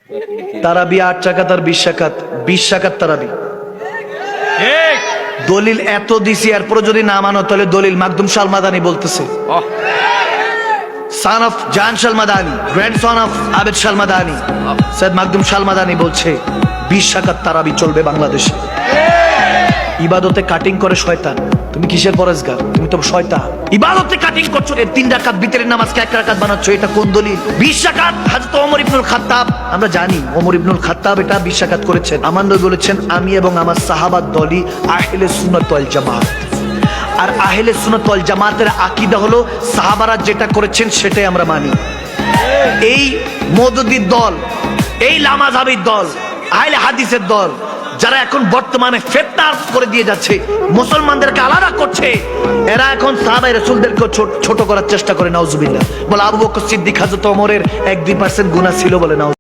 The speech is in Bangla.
তারাবি 8 রাকাত আর 20 রাকাত, 20 রাকাত তারাবি। দলিল এত দিছি, এরপর যদি না মানো তাহলে দলিল মাকদুম শাহ মাদানি বলতেছে, son of জান শাহ মাদানি, grandson of আবেদ শাহ মাদানি, সৈয়দ মাকদুম শাহ মাদানি বলছে 20 রাকাত তারাবি চলবে বাংলাদেশে। ইবাদতে কাটিং করে শয়তান, তুমি কিসের পরেজগার? তুমি তো শয়তান। ইবাদতে কাটিং করছো, 3 রাকাত ভিতরের নামাজকে 1 রাকাত বানাচ্ছো, এটা কোন দলিল? 20 রাকাত হযরত ওমর ইবনুল খাত্তাব, আমরা জানি ওমর ইবনুল খাত্তাব এটা 20 রাকাত করেছেন। আমার নবী বলেছেন আমি এবং আমার সাহাবার দলই আহলে সুন্নাত ওয়াল জামাত। আর আহলে সুন্নাত ওয়াল জামাতের আকীদা হলো সাহাবারা যেটা করেছেন সেটাই আমরা মানি। এই মওদুদির দল, এই লামাযাবির দল, আহলে হাদিসের দল যারা এখন বর্তমানে ফিতনা করে দিয়ে যাচ্ছে, মুসলমানদেরকে আলাদা করছে, এরা এখন সাহাবায়ে রাসূলদেরকে ছোট করার চেষ্টা করে। নাউজুবিল্লাহ। বলে আবু বকর সিদ্দিক হযরত ওমরের 1-2% গুনাহ ছিল বলে নাউজুবিল্লাহ।